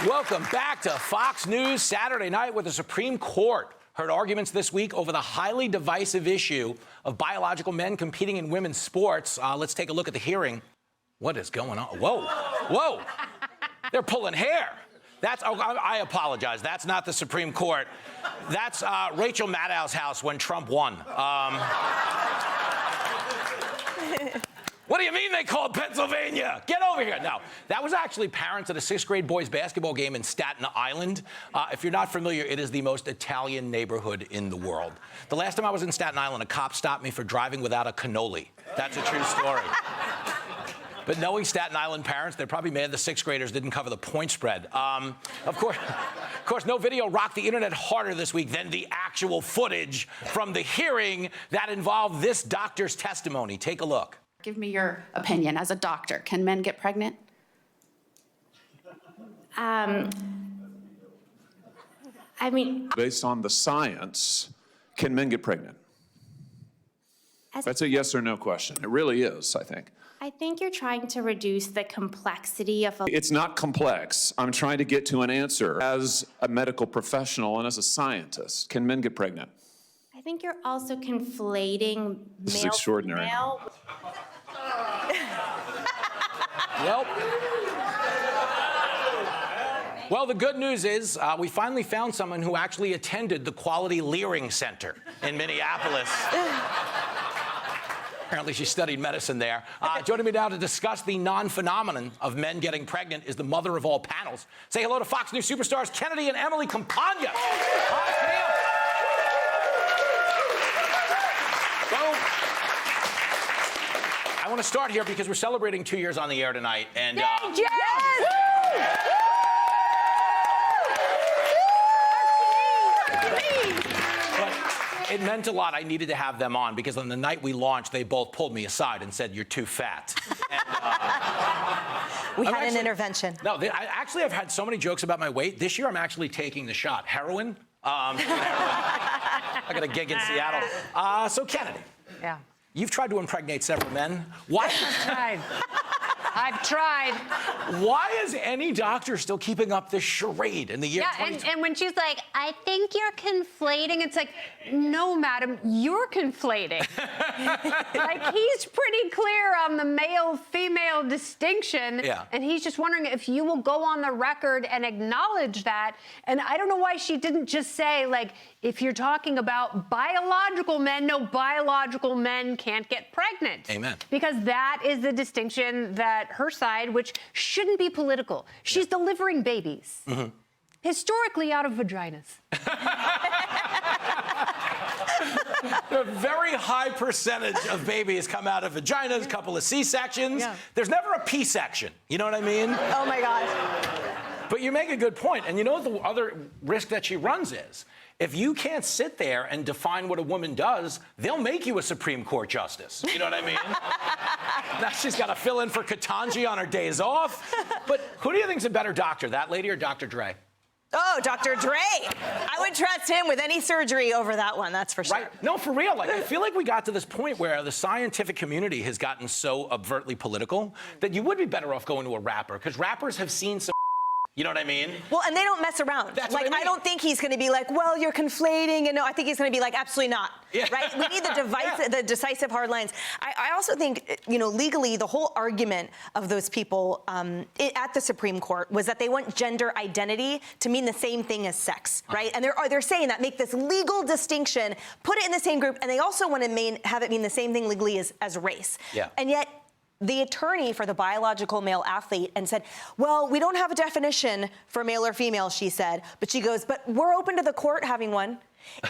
Welcome back to Fox News Saturday night, where the Supreme Court heard arguments this week over the highly divisive issue of biological men competing in women's sports. Let's take a look at the hearing. What is going on? Whoa. They're pulling hair. I apologize. That's not the Supreme Court. That's Rachel Maddow's house when Trump won. What do you mean they called Pennsylvania? Get over here. No, that was actually parents at a sixth grade boys basketball game in Staten Island. If you're not familiar, it is the most Italian neighborhood in the world. The last time I was in Staten Island, a cop stopped me for driving without a cannoli. That's a true story. But knowing Staten Island parents, they're probably mad the sixth graders didn't cover the point spread. Of course, no video rocked the internet harder this week than the actual footage from the hearing that involved this doctor's testimony. Take a look. Give me your opinion as a doctor. Can men get pregnant? I mean, based on the science, can men get pregnant? That's a yes or no question. It really is, I think. I think you're trying to reduce the complexity of It's not complex. I'm trying to get to an answer. As a medical professional and as a scientist, can men get pregnant? I think you're also conflating This is male extraordinary. female. Well, the good news is we finally found someone who actually attended the Quality Leering Center in Minneapolis. Apparently she studied medicine there. Joining me now to discuss the non-phenomenon of men getting pregnant is the mother of all panels. Say hello to Fox News superstars Kennedy and Emily Compagno. I want to start here because we're celebrating 2 years on the air tonight. And Yes! But it meant a lot. I needed to have them on because on the night we launched, they both pulled me aside and said, "You're too fat." And, we had an intervention. No, I've had so many jokes about my weight. This year, I'm actually taking the shot. Heroin. I got a gig in Seattle. So Kennedy. Yeah. You've tried to impregnate several men. Why? I've tried. Why is any doctor still keeping up this charade in the year 2020? And when she's like, I think you're conflating, it's like, no, madam, you're conflating. Like, he's pretty clear on the male-female distinction. Yeah. And he's just wondering if you will go on the record and acknowledge that. And I don't know why she didn't just say, like, if you're talking about biological men, no, biological men can't get pregnant. Amen. Because that is the distinction that her side, which shouldn't be political. She's delivering babies. Mm-hmm. Historically out of vaginas. A very high percentage of babies come out of vaginas, a couple of C-sections. Yeah. There's never a P-section. You know what I mean? Oh, my God. But you make a good point. And you know what the other risk that she runs is? If you can't sit there and define what a woman does, they'll make you a Supreme Court justice. You know what I mean? Now she's got to fill in for Ketanji on her days off. But who do you think's a better doctor, that lady or Dr. Dre? Oh, Dr. Dre. I would trust him with any surgery over that one, that's for sure. Right? No, for real. Like, I feel like we got to this point where the scientific community has gotten so overtly political that you would be better off going to a rapper, because rappers have seen some. You know what I mean? Well, and they don't mess around. That's like, what I mean. I don't think he's going to be like, well, you're conflating. And no, I think he's going to be like, absolutely not. Yeah. Right? We need the decisive hard lines. I also think, legally, the whole argument of those people at the Supreme Court was that they want gender identity to mean the same thing as sex, right? And they're saying that, make this legal distinction, put it in the same group, and they also want to have it mean the same thing legally as race. Yeah. And yet, the attorney for the biological male athlete and said, well, we don't have a definition for male or female, she said. But she goes, but we're open to the court having one.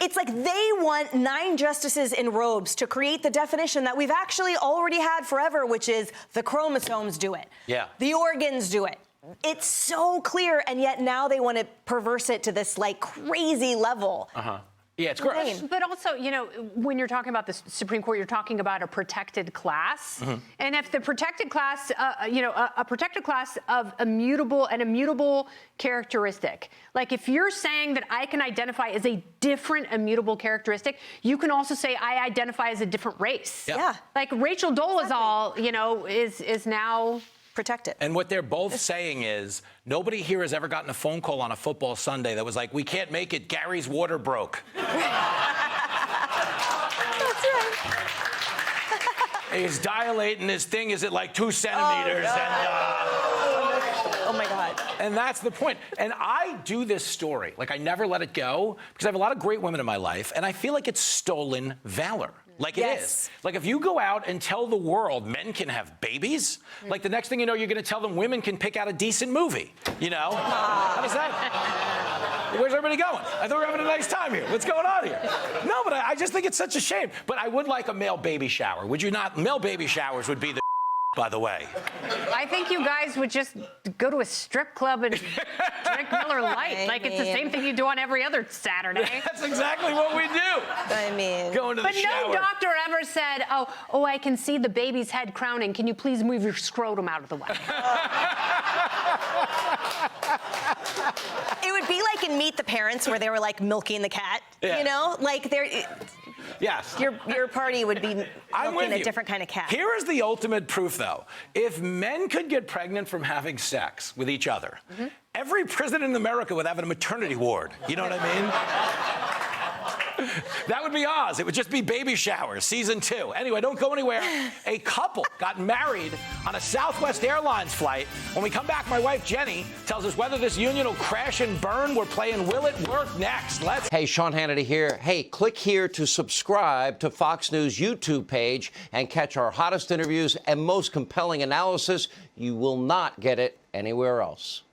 It's like they want 9 justices in robes to create the definition that we've actually already had forever, which is the chromosomes do it. Yeah. The organs do it. It's so clear, and yet now they want to perverse it to this, like, crazy level. Uh-huh. Yeah, it's gross. But also, when you're talking about the Supreme Court, you're talking about a protected class. Mm-hmm. And if the protected class, a protected class of an immutable characteristic, like if you're saying that I can identify as a different immutable characteristic, you can also say I identify as a different race. Yeah. Like Rachel Dolezal, is now protect it. And what they're both saying is, nobody here has ever gotten a phone call on a football Sunday that was like, we can't make it, Gary's water broke. That's right. He's dilating his thing is at like 2 centimeters. Oh my God. And that's the point. And I do this story, like I never let it go, because I have a lot of great women in my life, and I feel like it's stolen valor. Like it is. Like if you go out and tell the world men can have babies, like the next thing you know, you're going to tell them women can pick out a decent movie. You know? How does that? Where's everybody going? I thought we were having a nice time here. What's going on here? No, but I just think it's such a shame. But I would like a male baby shower. Would you not? Male baby showers would be the by the way. I think you guys would just go to a strip club and drink Miller Lite. Like it's the same thing you do on every other Saturday. That's exactly what we do. I mean, going to the shower. But no doctor ever said, oh, I can see the baby's head crowning. Can you please move your scrotum out of the way? it would be like in Meet the Parents where they were like milking the cat, you know? Like they're... Yes. Your party would be milking a different kind of cat. Here is the ultimate proof, though. If men could get pregnant from having sex with each other, every president in America would have a maternity ward. You know what I mean? That would be Oz. It would just be Baby Showers, season 2. Anyway, don't go anywhere. A couple got married on a Southwest Airlines flight. When we come back, my wife, Jenny, tells us whether this union will crash and burn. We're playing Will It Work next. Hey, Sean Hannity here. Hey, click here to subscribe to Fox News YouTube page and catch our hottest interviews and most compelling analysis. You will not get it anywhere else.